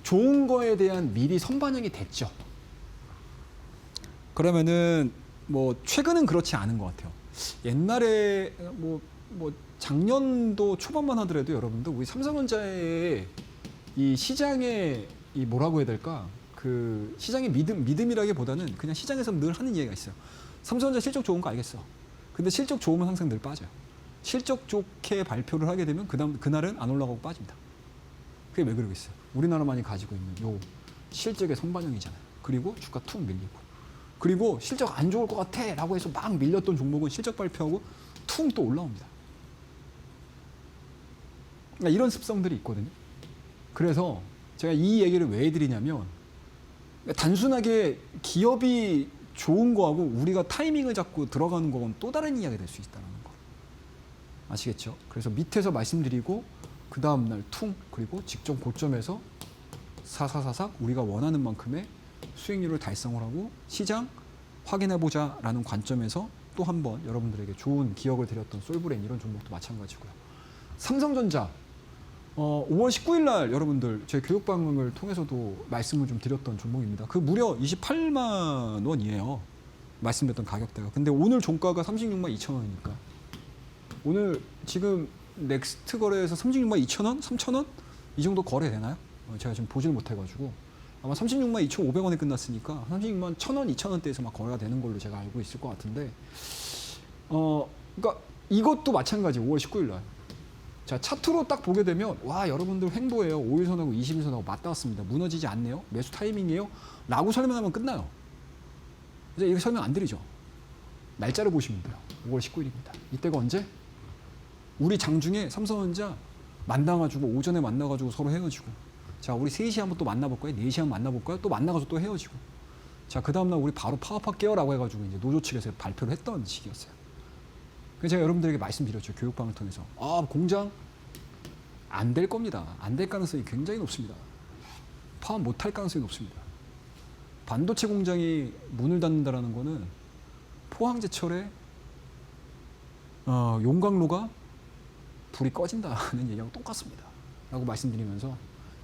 좋은 거에 대한 미리 선반영이 됐죠. 그러면은 뭐 최근은 그렇지 않은 것 같아요. 옛날에 뭐 작년도 초반만 하더라도 여러분들 우리 삼성전자의 이 시장의 이 뭐라고 해야 될까? 그 시장의 믿음이라기보다는 그냥 시장에서 늘 하는 얘기가 있어요. 삼성전자 실적 좋은 거 알겠어. 근데 실적 좋으면 항상 늘 빠져요. 실적 좋게 발표를 하게 되면 그날은 안 올라가고 빠집니다. 그게 왜 그러고 있어요? 우리나라만이 가지고 있는 요 실적의 선반영이잖아요. 그리고 주가 툭 밀리고. 그리고 실적 안 좋을 것 같아 라고 해서 막 밀렸던 종목은 실적 발표하고 퉁 또 올라옵니다. 그러니까 이런 습성들이 있거든요. 그래서 제가 이 얘기를 왜 해드리냐면 단순하게 기업이 좋은 거하고 우리가 타이밍을 잡고 들어가는 거는 또 다른 이야기가 될 수 있다는 거. 아시겠죠? 그래서 밑에서 말씀드리고 그 다음날 퉁 그리고 직전 고점에서 사사사삭 우리가 원하는 만큼의 수익률을 달성을 하고 시장 확인해보자라는 관점에서 또 한 번 여러분들에게 좋은 기억을 드렸던 솔브레인 이런 종목도 마찬가지고요. 삼성전자 5월 19일 날 여러분들 제 교육 방송을 통해서도 말씀을 좀 드렸던 종목입니다. 그 무려 28만 원이에요. 말씀드렸던 가격대가. 근데 오늘 종가가 36만 2천 원이니까 오늘 지금 넥스트 거래에서 36만 2천 원, 3천 원 이 정도 거래되나요? 제가 지금 보질 못해가지고 아마 36만 2,500원에 끝났으니까 36만 1,000원, 2,000원대에서 막 거래가 되는 걸로 제가 알고 있을 것 같은데 그러니까 이것도 마찬가지 5월 19일 날. 자, 차트로 딱 보게 되면 와 여러분들 횡보예요. 5일선하고 20일선하고 맞닿았습니다 무너지지 않네요. 매수 타이밍이에요. 라고 설명하면 끝나요. 이제 이거 설명 안 드리죠. 날짜를 보시면 돼요. 5월 19일입니다. 이때가 언제? 우리 장중에 삼성전자 만나가지고 오전에 만나가지고 서로 헤어지고 자 우리 3시에 한번 또 만나볼까요? 4시에 한번 만나볼까요? 또 만나가지고 또 헤어지고 자 그 다음날 우리 바로 파업할게요 라고 해가지고 이제 노조 측에서 발표를 했던 시기였어요. 그래서 제가 여러분들에게 말씀드렸죠. 교육방을 통해서 공장 안 될 겁니다. 안 될 가능성이 굉장히 높습니다. 파업 못할 가능성이 높습니다. 반도체 공장이 문을 닫는다라는 거는 포항제철에 용광로가 불이 꺼진다는 얘기하고 똑같습니다. 라고 말씀드리면서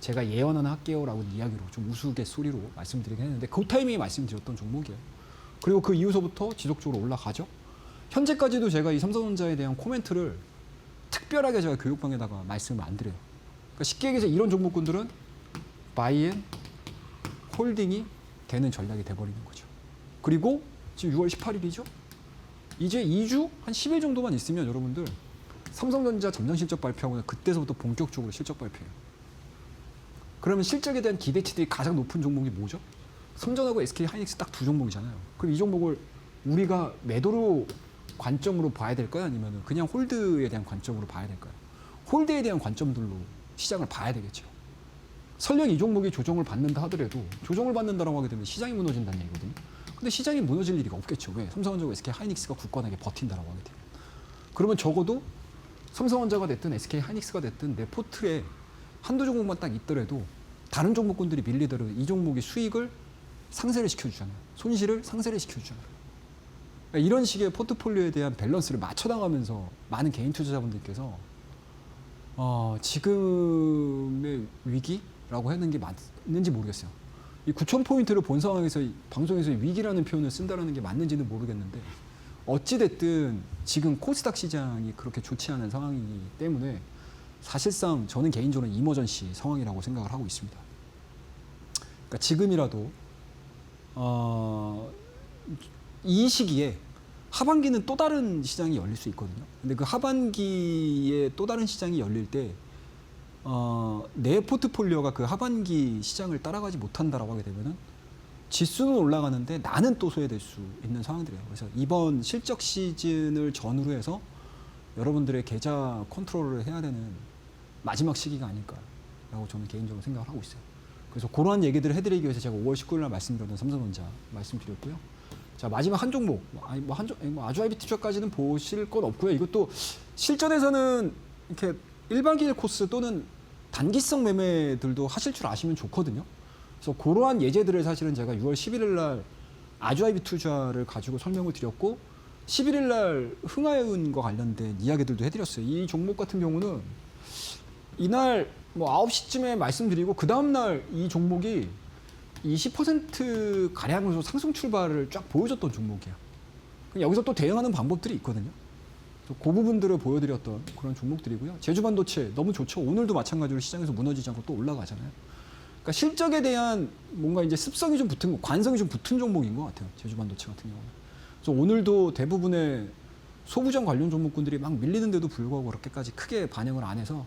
제가 예언 하나 할게요 라고 이야기로 좀 우스갯소리로 말씀드리긴 했는데 그 타이밍에 말씀드렸던 종목이에요. 그리고 그 이후서부터 지속적으로 올라가죠. 현재까지도 제가 이 삼성전자에 대한 코멘트를 특별하게 제가 교육방에다가 말씀을 안 드려요. 그러니까 쉽게 얘기해서 이런 종목군들은 바이앤 홀딩이 되는 전략이 돼버리는 거죠. 그리고 지금 6월 18일이죠. 이제 2주 한 10일 정도만 있으면 여러분들 삼성전자 전장 실적 발표하고 그때서부터 본격적으로 실적 발표해요. 그러면 실적에 대한 기대치들이 가장 높은 종목이 뭐죠? 삼전하고 SK 하이닉스 딱 두 종목이잖아요. 그럼 이 종목을 우리가 매도로 관점으로 봐야 될까요? 아니면 그냥 홀드에 대한 관점으로 봐야 될까요? 홀드에 대한 관점들로 시장을 봐야 되겠죠. 설령 이 종목이 조정을 받는다 하더라도 조정을 받는다라고 하게 되면 시장이 무너진다는 얘기거든요. 근데 시장이 무너질 일이 없겠죠. 왜? 삼성전자와 SK 하이닉스가 굳건하게 버틴다라고 하게 되면. 그러면 적어도 삼성전자가 됐든 SK 하이닉스가 됐든 내 포트에 한두 종목만 딱 있더라도 다른 종목군들이 밀리더라도 이 종목이 수익을 상쇄를 시켜주잖아요. 손실을 상쇄를 시켜주잖아요. 그러니까 이런 식의 포트폴리오에 대한 밸런스를 맞춰나가면서 많은 개인 투자자분들께서 지금의 위기라고 하는 게 맞는지 모르겠어요. 이 9,000포인트를 본 상황에서 방송에서 위기라는 표현을 쓴다는 게 맞는지는 모르겠는데 어찌됐든 지금 코스닥 시장이 그렇게 좋지 않은 상황이기 때문에 사실상 저는 개인적으로 이머전시 상황이라고 생각을 하고 있습니다. 그러니까 지금이라도 이 시기에 하반기는 또 다른 시장이 열릴 수 있거든요. 근데 그 하반기에 또 다른 시장이 열릴 때 내 포트폴리오가 그 하반기 시장을 따라가지 못한다라고 하게 되면은 지수는 올라가는데 나는 또 소외될 수 있는 상황들이에요. 그래서 이번 실적 시즌을 전후로 해서 여러분들의 계좌 컨트롤을 해야 되는 마지막 시기가 아닐까라고 저는 개인적으로 생각을 하고 있어요. 그래서 그러한 얘기들을 해드리기 위해서 제가 5월 19일 날 말씀드렸던 삼성전자 말씀드렸고요. 자 마지막 한 종목, 아주아이비투자까지는 보실 건 없고요. 이것도 실전에서는 이렇게 일반기일 코스 또는 단기성 매매들도 하실 줄 아시면 좋거든요. 그래서 그러한 예제들을 사실은 제가 6월 11일 날 아주아이비투자를 가지고 설명을 드렸고 11일 날 흥하여운과 관련된 이야기들도 해드렸어요. 이 종목 같은 경우는 이날 9시쯤에 말씀드리고 그 다음날 이 종목이 20% 가량으로 상승 출발을 쫙 보여줬던 종목이야. 여기서 또 대응하는 방법들이 있거든요. 그 부분들을 보여드렸던 그런 종목들이고요. 제주반도체 너무 좋죠. 오늘도 마찬가지로 시장에서 무너지지 않고 또 올라가잖아요. 그러니까 실적에 대한 뭔가 이제 습성이 좀 붙은, 관성이 좀 붙은 종목인 것 같아요. 제주반도체 같은 경우는. 그래서 오늘도 대부분의 소부장 관련 종목군들이 막 밀리는데도 불구하고 그렇게까지 크게 반영을 안 해서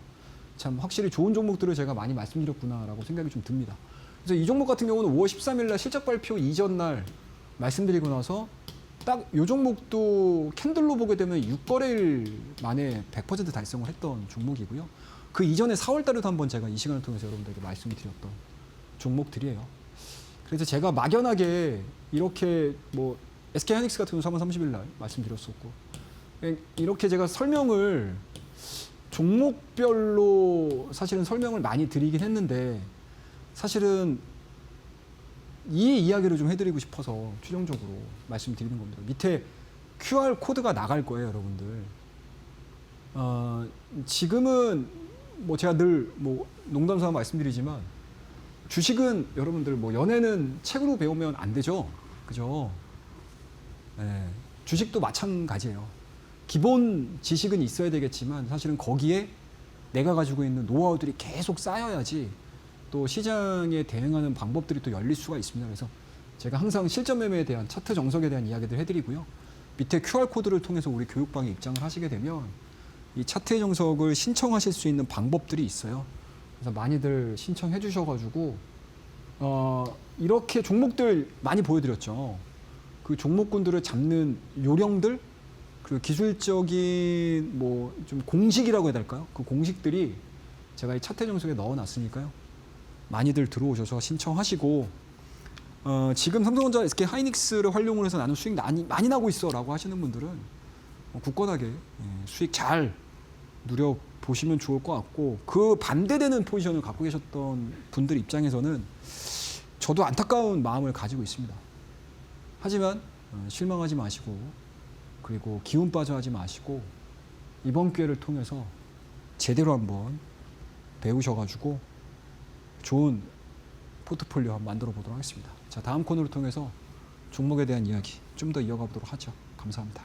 참 확실히 좋은 종목들을 제가 많이 말씀드렸구나라고 생각이 좀 듭니다. 그래서 이 종목 같은 경우는 5월 13일 날 실적 발표 이전 날 말씀드리고 나서 딱 이 종목도 캔들로 보게 되면 6거래일 만에 100% 달성을 했던 종목이고요. 그 이전에 4월 달에도 한번 제가 이 시간을 통해서 여러분들에게 말씀을 드렸던 종목들이에요. 그래서 제가 막연하게 이렇게 SK 하이닉스 같은 경우 3월 30일 날 말씀드렸었고 이렇게 제가 설명을 종목별로 사실은 설명을 많이 드리긴 했는데 사실은 이 이야기를 좀 해드리고 싶어서 최종적으로 말씀드리는 겁니다. 밑에 QR 코드가 나갈 거예요, 여러분들. 지금은 뭐 제가 늘 뭐 농담삼아 말씀드리지만 주식은 여러분들 뭐 연애는 책으로 배우면 안 되죠, 그죠? 네, 주식도 마찬가지예요. 기본 지식은 있어야 되겠지만 사실은 거기에 내가 가지고 있는 노하우들이 계속 쌓여야지 또 시장에 대응하는 방법들이 또 열릴 수가 있습니다. 그래서 제가 항상 실전 매매에 대한 차트 정석에 대한 이야기들 해드리고요. 밑에 QR코드를 통해서 우리 교육방에 입장을 하시게 되면 이 차트의 정석을 신청하실 수 있는 방법들이 있어요. 그래서 많이들 신청해 주셔가지고 이렇게 종목들 많이 보여드렸죠. 그 종목군들을 잡는 요령들 그리고 기술적인 뭐 좀 공식이라고 해야 될까요? 그 공식들이 제가 이 차트 정석에 넣어놨으니까요. 많이들 들어오셔서 신청하시고 지금 삼성전자, SK 하이닉스를 활용을 해서 나는 수익 많이 나고 있어라고 하시는 분들은 굳건하게 수익 잘 누려보시면 좋을 것 같고 그 반대되는 포지션을 갖고 계셨던 분들 입장에서는 저도 안타까운 마음을 가지고 있습니다. 하지만 실망하지 마시고 그리고 기운 빠져 하지 마시고 이번 기회를 통해서 제대로 한번 배우셔가지고 좋은 포트폴리오 한번 만들어 보도록 하겠습니다. 자, 다음 코너를 통해서 종목에 대한 이야기 좀 더 이어가 보도록 하죠. 감사합니다.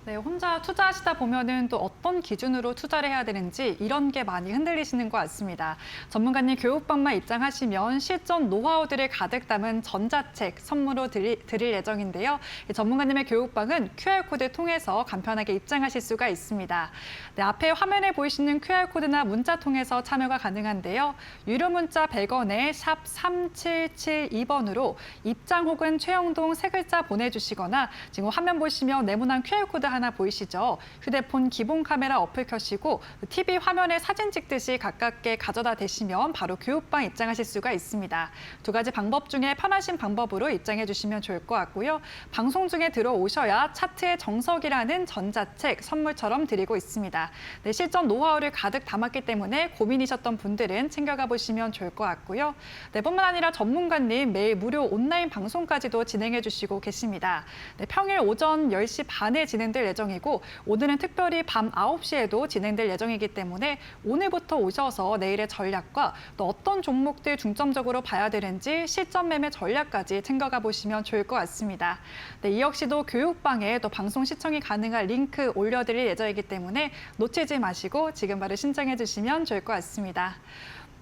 네, 혼자 투자하시다 보면은 또 어떤 기준으로 투자를 해야 되는지 이런 게 많이 흔들리시는 것 같습니다. 전문가님 교육방만 입장하시면 실전 노하우들을 가득 담은 전자책 선물로 드릴 예정인데요. 전문가님의 교육방은 QR코드 통해서 간편하게 입장하실 수가 있습니다. 네, 앞에 화면에 보이시는 QR코드나 문자 통해서 참여가 가능한데요. 유료 문자 100원에 샵 3772번으로 입장 혹은 최영동 세 글자 보내주시거나 지금 화면 보시면 네모난 QR코드 하나 보이시죠? 휴대폰 기본 카메라 어플 켜시고 TV 화면에 사진 찍듯이 가깝게 가져다 대시면 바로 교육방 입장하실 수가 있습니다. 두 가지 방법 중에 편하신 방법으로 입장해 주시면 좋을 것 같고요. 방송 중에 들어오셔야 차트의 정석이라는 전자책 선물처럼 드리고 있습니다. 네, 실전 노하우를 가득 담았기 때문에 고민이셨던 분들은 챙겨가 보시면 좋을 것 같고요. 네, 뿐만 아니라 전문가님 매일 무료 온라인 방송까지도 진행해 주시고 계십니다. 네, 평일 오전 10시 반에 진행될 예정이고 오늘은 특별히 밤 9시에도 진행될 예정이기 때문에 오늘부터 오셔서 내일의 전략과 또 어떤 종목들 중점적으로 봐야 되는지 실전 매매 전략까지 챙겨가 보시면 좋을 것 같습니다. 네, 이 역시도 교육방에 또 방송 시청이 가능한 링크 올려드릴 예정이기 때문에 놓치지 마시고 지금 바로 신청해 주시면 좋을 것 같습니다.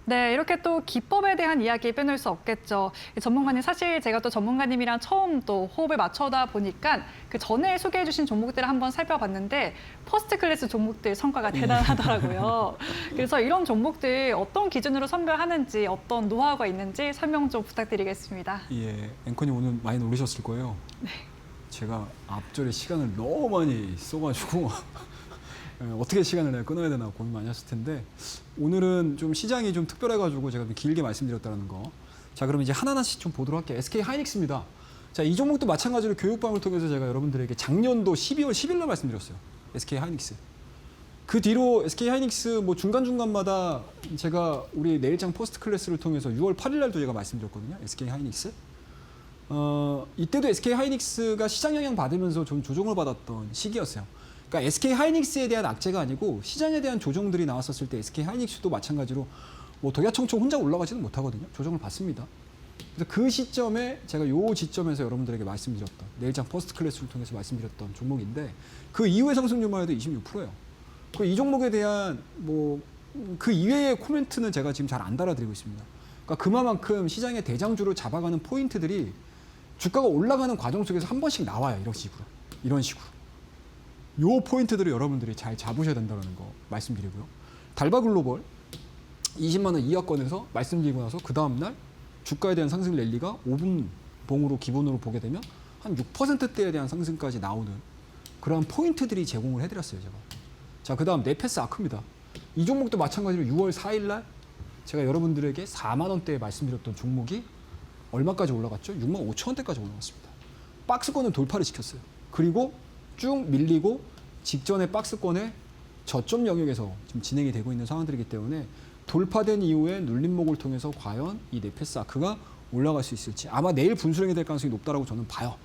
네, 이렇게 또 기법에 대한 이야기 빼놓을 수 없겠죠. 전문가님, 사실 제가 또 전문가님이랑 처음 또 호흡을 맞춰다 보니까 그 전에 소개해 주신 종목들을 한번 살펴봤는데 퍼스트 클래스 종목들 성과가 대단하더라고요. 그래서 이런 종목들 어떤 기준으로 선별하는지 어떤 노하우가 있는지 설명 좀 부탁드리겠습니다. 예, 앵커님 오늘 많이 놀라셨을 거예요. 네. 제가 앞절에 시간을 너무 많이 써가지고 어떻게 시간을 내가 끊어야 되나 고민 많이 하실 텐데 오늘은 좀 시장이 좀 특별해가지고 제가 좀 길게 말씀드렸다는 거. 자, 그럼 이제 하나하나씩 좀 보도록 할게요. SK 하이닉스입니다. 자, 이 종목도 마찬가지로 교육방을 통해서 제가 여러분들에게 작년도 12월 10일 날 말씀드렸어요. SK 하이닉스. 그 뒤로 SK 하이닉스 뭐 중간중간마다 제가 우리 내일장 포스트 클래스를 통해서 6월 8일 날도 제가 말씀드렸거든요. SK 하이닉스. 이때도 SK 하이닉스가 시장 영향 받으면서 좀 조정을 받았던 시기였어요. 그러니까 SK 하이닉스에 대한 악재가 아니고 시장에 대한 조정들이 나왔었을 때 SK 하이닉스도 마찬가지로 뭐 덕야청청 혼자 올라가지는 못하거든요. 조정을 받습니다. 그래서 그 시점에 제가 요 지점에서 여러분들에게 말씀드렸던 내일장 퍼스트 클래스를 통해서 말씀드렸던 종목인데 그 이후의 상승률만 해도 26%예요. 이 종목에 대한 뭐 그 이외의 코멘트는 제가 지금 잘 안 달아드리고 있습니다. 그러니까 그만큼 시장의 대장주를 잡아가는 포인트들이 주가가 올라가는 과정 속에서 한 번씩 나와요. 이런 식으로. 요 포인트들을 여러분들이 잘 잡으셔야 된다는 거 말씀드리고요. 달바글로벌 20만 원 이하권에서 말씀드리고 나서 그 다음날 주가에 대한 상승 랠리가 5분 봉으로 기본으로 보게 되면 한 6%대에 대한 상승까지 나오는 그러한 포인트들이 제공을 해드렸어요. 제가. 자, 그 다음 네페스 아크입니다. 이 종목도 마찬가지로 6월 4일 날 제가 여러분들에게 4만 원대에 말씀드렸던 종목이 얼마까지 올라갔죠? 6만 5천 원대까지 올라갔습니다. 박스권은 돌파를 시켰어요. 그리고 쭉 밀리고 직전에 박스권에 저점 영역에서 지금 진행이 되고 있는 상황들이기 때문에 돌파된 이후에 눌림목을 통해서 과연 이 네페스 아크가 올라갈 수 있을지 아마 내일 분수령이 될 가능성이 높다라고 저는 봐요.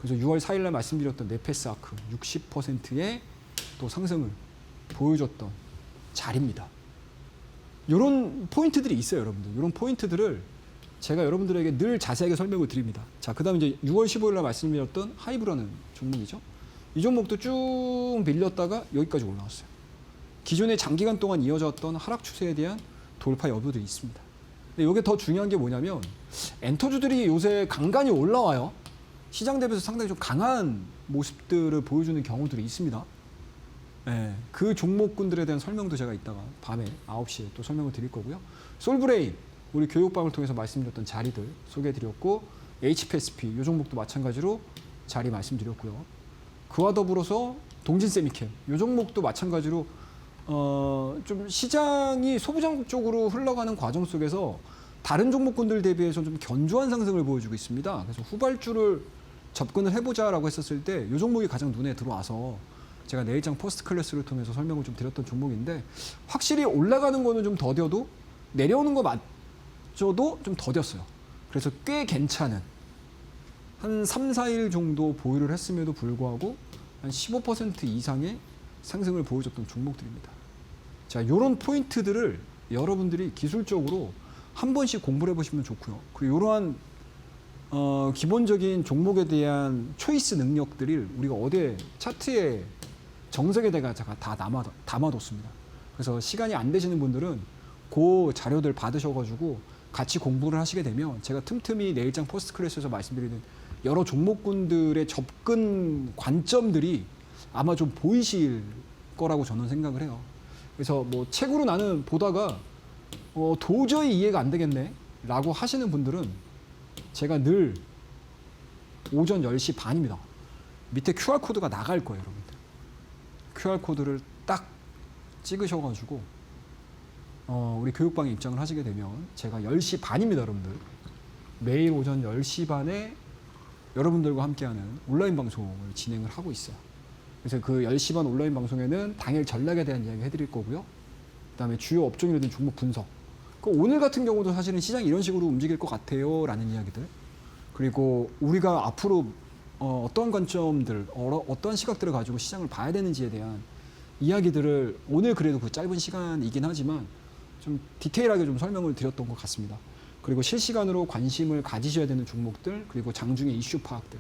그래서 6월 4일 날 말씀드렸던 네페스 아크 60%의 또 상승을 보여줬던 자리입니다. 이런 포인트들이 있어요, 여러분들. 이런 포인트들을 제가 여러분들에게 늘 자세하게 설명을 드립니다. 자, 그다음에 이제 6월 15일 날 말씀드렸던 하이브라는 종목이죠. 이 종목도 쭉 밀렸다가 여기까지 올라왔어요. 기존에 장기간 동안 이어졌던 하락 추세에 대한 돌파 여부들이 있습니다. 근데 이게 더 중요한 게 뭐냐면 엔터주들이 요새 간간히 올라와요. 시장 대비해서 상당히 좀 강한 모습들을 보여주는 경우들이 있습니다. 네, 그 종목군들에 대한 설명도 제가 이따가 밤에 9시에 또 설명을 드릴 거고요. 솔브레인, 우리 교육방을 통해서 말씀드렸던 자리들 소개해드렸고, HPSP, 이 종목도 마찬가지로 자리 말씀드렸고요. 그와 더불어서 동진세미캠, 이 종목도 마찬가지로 좀 시장이 소부장 쪽으로 흘러가는 과정 속에서 다른 종목군들 대비해서 좀 견조한 상승을 보여주고 있습니다. 그래서 후발주를 접근을 해보자라고 했었을 때 이 종목이 가장 눈에 들어와서 제가 내일장 퍼스트 클래스를 통해서 설명을 좀 드렸던 종목인데 확실히 올라가는 거는 좀 더뎌도 내려오는 거마저도 좀 더뎠어요. 그래서 꽤 괜찮은 한 3, 4일 정도 보유를 했음에도 불구하고 한 15% 이상의 상승을 보여줬던 종목들입니다. 자, 이런 포인트들을 여러분들이 기술적으로 한 번씩 공부를 해보시면 좋고요. 그리고 이러한 기본적인 종목에 대한 초이스 능력들을 우리가 어디에 차트에 정석에다가 제가 다 담아뒀습니다. 그래서 시간이 안 되시는 분들은 그 자료들 받으셔가지고 같이 공부를 하시게 되면 제가 틈틈이 내일장 퍼스트 클래스에서 말씀드리는 여러 종목군들의 접근 관점들이 아마 좀 보이실 거라고 저는 생각을 해요. 그래서 뭐 책으로 나는 보다가 도저히 이해가 안 되겠네 라고 하시는 분들은 제가 늘 오전 10시 반입니다. 밑에 QR코드가 나갈 거예요, 여러분들. QR코드를 딱 찍으셔가지고 우리 교육방에 입장을 하시게 되면 제가 10시 반입니다, 여러분들. 매일 오전 10시 반에 여러분들과 함께하는 온라인 방송을 진행을 하고 있어요. 그래서 그 10시 반 온라인 방송에는 당일 전략에 대한 이야기 해드릴 거고요. 그다음에 주요 업종이라든 종목 분석. 오늘 같은 경우도 사실은 시장이 이런 식으로 움직일 것 같아요 라는 이야기들. 그리고 우리가 앞으로 어떠한 관점들, 어떠한 시각들을 가지고 시장을 봐야 되는지에 대한 이야기들을 오늘 그래도 그 짧은 시간이긴 하지만 좀 디테일하게 좀 설명을 드렸던 것 같습니다. 그리고 실시간으로 관심을 가지셔야 되는 종목들, 그리고 장중의 이슈 파악들,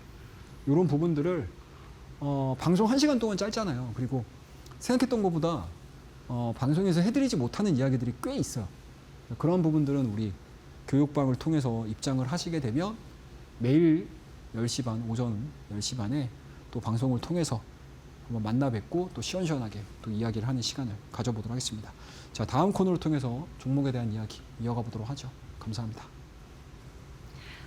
이런 부분들을 방송 1시간 동안 짧잖아요. 그리고 생각했던 것보다 방송에서 해드리지 못하는 이야기들이 꽤 있어요. 그런 부분들은 우리 교육방을 통해서 입장을 하시게 되면 매일 10시 반, 오전 10시 반에 또 방송을 통해서 한번 만나 뵙고 또 시원시원하게 또 이야기를 하는 시간을 가져보도록 하겠습니다. 자, 다음 코너를 통해서 종목에 대한 이야기 이어가 보도록 하죠. 감사합니다.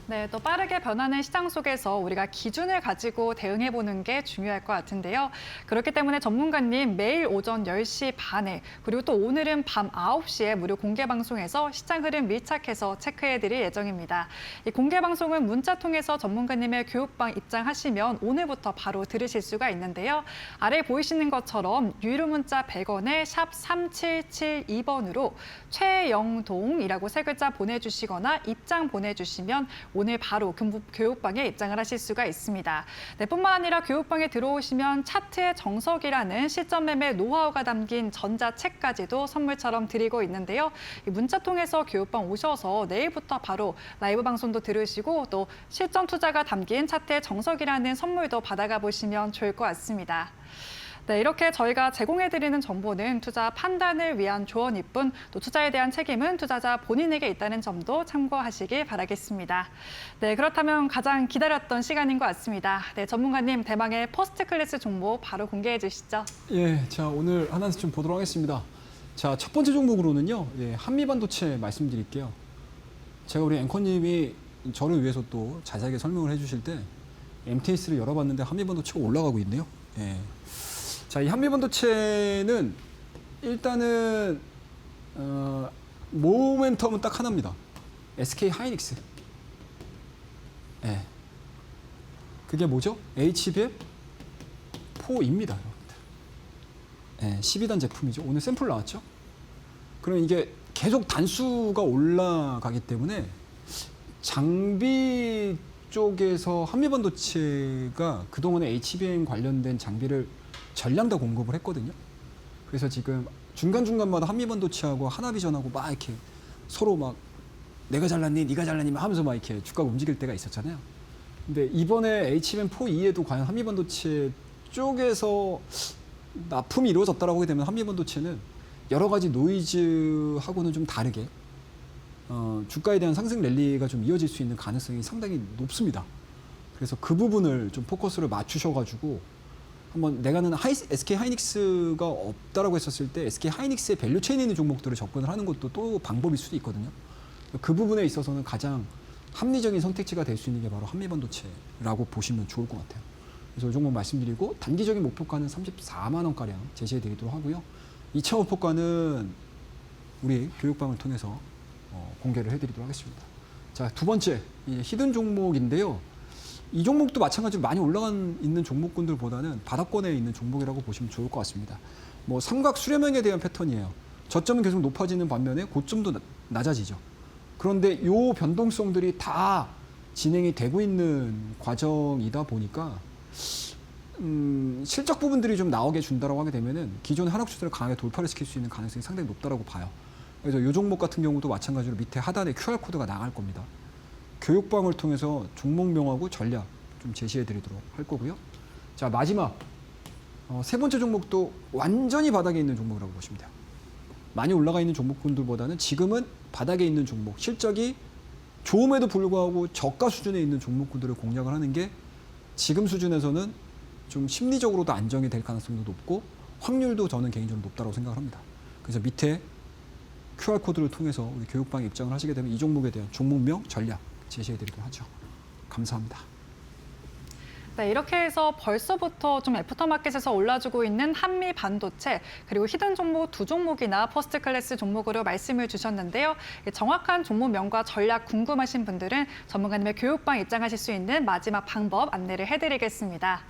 네, 또 빠르게 변하는 시장 속에서 우리가 기준을 가지고 대응해보는 게 중요할 것 같은데요. 그렇기 때문에 전문가님 매일 오전 10시 반에 그리고 또 오늘은 밤 9시에 무료 공개 방송에서 시장 흐름 밀착해서 체크해드릴 예정입니다. 이 공개 방송은 문자 통해서 전문가님의 교육방 입장하시면 오늘부터 바로 들으실 수가 있는데요. 아래 보이시는 것처럼 유료 문자 100원에 샵 3772번으로 최영동이라고 세 글자 보내주시거나 입장 보내주시면 오늘 바로 교육방에 입장을 하실 수가 있습니다. 네, 뿐만 아니라 교육방에 들어오시면 차트의 정석이라는 실전 매매 노하우가 담긴 전자책까지도 선물처럼 드리고 있는데요. 이 문자 통해서 교육방 오셔서 내일부터 바로 라이브 방송도 들으시고 또 실전 투자가 담긴 차트의 정석이라는 선물도 받아가 보시면 좋을 것 같습니다. 네, 이렇게 저희가 제공해드리는 정보는 투자 판단을 위한 조언일 뿐 또 투자에 대한 책임은 투자자 본인에게 있다는 점도 참고하시길 바라겠습니다. 네, 그렇다면 가장 기다렸던 시간인 것 같습니다. 네, 전문가님 대망의 퍼스트 클래스 종목 바로 공개해 주시죠. 예, 자, 오늘 하나씩 좀 보도록 하겠습니다. 자, 첫 번째 종목으로는요, 한미반도체 말씀드릴게요. 제가 우리 앵커님이 저를 위해서 또 자세하게 설명을 해주실 때 MTS를 열어봤는데 한미반도체가 올라가고 있네요. 예. 자, 이 한미반도체는 일단은 모멘텀은 딱 하나입니다. SK 하이닉스. 예. 그게 뭐죠? HBF4입니다, 여러분들. 12단 제품이죠. 오늘 샘플 나왔죠. 그럼 이게 계속 단수가 올라가기 때문에 장비 쪽에서 한미반도체가 그동안에 HBM 관련된 장비를 전량 다 공급을 했거든요. 그래서 지금 중간중간마다 한미반도체하고 하나비전하고 막 이렇게 서로 막 내가 잘났니, 네가 잘났니 하면서 막 이렇게 주가가 움직일 때가 있었잖아요. 근데 이번에 HBM4E에도 과연 한미반도체 쪽에서 납품이 이루어졌다라고 하게 되면 한미반도체는 여러 가지 노이즈하고는 좀 다르게 주가에 대한 상승 랠리가 좀 이어질 수 있는 가능성이 상당히 높습니다. 그래서 그 부분을 좀 포커스를 맞추셔가지고 한번 내가는 SK 하이닉스가 없다라고 했었을 때 SK 하이닉스의 밸류체인에 있는 종목들을 접근을 하는 것도 또 방법일 수도 있거든요. 그 부분에 있어서는 가장 합리적인 선택지가 될 수 있는 게 바로 한미반도체라고 보시면 좋을 것 같아요. 그래서 이 종목 말씀드리고 단기적인 목표가는 34만 원가량 제시해 드리도록 하고요. 2차 목표가는 우리 교육방을 통해서 공개를 해드리도록 하겠습니다. 자, 두 번째 히든 종목인데요. 이 종목도 마찬가지로 많이 올라간 있는 종목군들보다는 바닥권에 있는 종목이라고 보시면 좋을 것 같습니다. 뭐 삼각 수렴형에 대한 패턴이에요. 저점은 계속 높아지는 반면에 고점도 낮아지죠. 그런데 이 변동성들이 다 진행이 되고 있는 과정이다 보니까 실적 부분들이 좀 나오게 준다라고 하게 되면은 기존의 하락 추세를 강하게 돌파를 시킬 수 있는 가능성이 상당히 높다라고 봐요. 그래서 이 종목 같은 경우도 마찬가지로 밑에 하단에 QR코드가 나갈 겁니다. 교육방을 통해서 종목명하고 전략 좀 제시해 드리도록 할 거고요. 자, 마지막 세 번째 종목도 완전히 바닥에 있는 종목이라고 보시면 돼요. 많이 올라가 있는 종목군들보다는 지금은 바닥에 있는 종목, 실적이 좋음에도 불구하고 저가 수준에 있는 종목군들을 공략을 하는 게 지금 수준에서는 좀 심리적으로도 안정이 될 가능성도 높고 확률도 저는 개인적으로 높다고 생각을 합니다. 그래서 밑에 QR코드를 통해서 우리 교육방에 입장을 하시게 되면 이 종목에 대한 종목명, 전략 제시해 드리도록 하죠. 감사합니다. 네, 이렇게 해서 벌써부터 좀 애프터마켓에서 올라주고 있는 한미 반도체 그리고 히든 종목 두 종목이나 퍼스트 클래스 종목으로 말씀을 주셨는데요. 정확한 종목명과 전략 궁금하신 분들은 전문가님의 교육방 입장하실 수 있는 마지막 방법 안내를 해드리겠습니다.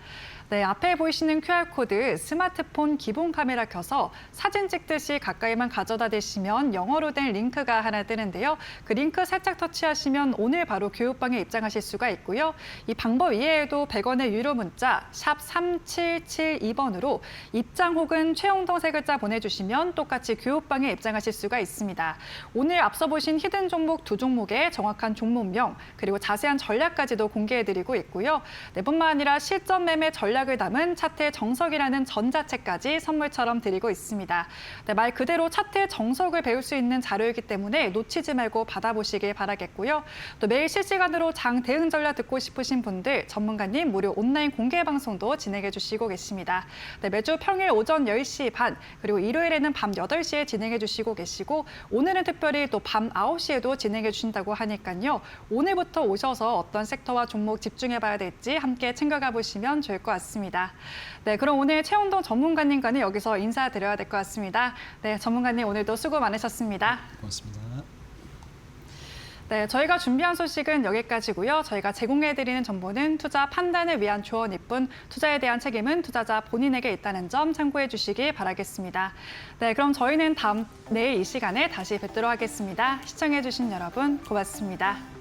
네, 앞에 보이시는 QR코드 스마트폰 기본 카메라 켜서 사진 찍듯이 가까이만 가져다 대시면 영어로 된 링크가 하나 뜨는데요. 그 링크 살짝 터치하시면 오늘 바로 교육방에 입장하실 수가 있고요. 이 방법 이외에도 100원의 유료 문자 샵 3772번으로 입장 혹은 최홍동 세 글자 보내주시면 똑같이 교육방에 입장하실 수가 있습니다. 오늘 앞서 보신 히든 종목 두 종목의 정확한 종목명 그리고 자세한 전략까지도 공개해드리고 있고요. 네, 뿐만 아니라 실전 매매 전략을 담은 차트의 정석이라는 전자책까지 선물처럼 드리고 있습니다. 네, 말 그대로 차트의 정석을 배울 수 있는 자료이기 때문에 놓치지 말고 받아보시길 바라겠고요. 또 매일 실시간으로 장 대응 전략 듣고 싶으신 분들 전문가님 무료 온라인 공개 방송도 진행해 주시고 계십니다. 네, 매주 평일 오전 10시 반 그리고 일요일에는 밤 8시에 진행해 주시고 계시고 오늘은 특별히 또 밤 9시에도 진행해 주신다고 하니까요. 오늘부터 오셔서 어떤 섹터와 종목 집중해 봐야 될지 함께 챙겨가 보시면 좋을 것 같습니다. 네, 그럼 오늘 최홍동 전문가님과는 여기서 인사드려야 될 것 같습니다. 네, 전문가님 오늘도 수고 많으셨습니다. 고맙습니다. 네, 저희가 준비한 소식은 여기까지고요. 저희가 제공해드리는 정보는 투자 판단을 위한 조언일 뿐 투자에 대한 책임은 투자자 본인에게 있다는 점 참고해 주시기 바라겠습니다. 네, 그럼 저희는 내일 이 시간에 다시 뵙도록 하겠습니다. 시청해 주신 여러분 고맙습니다.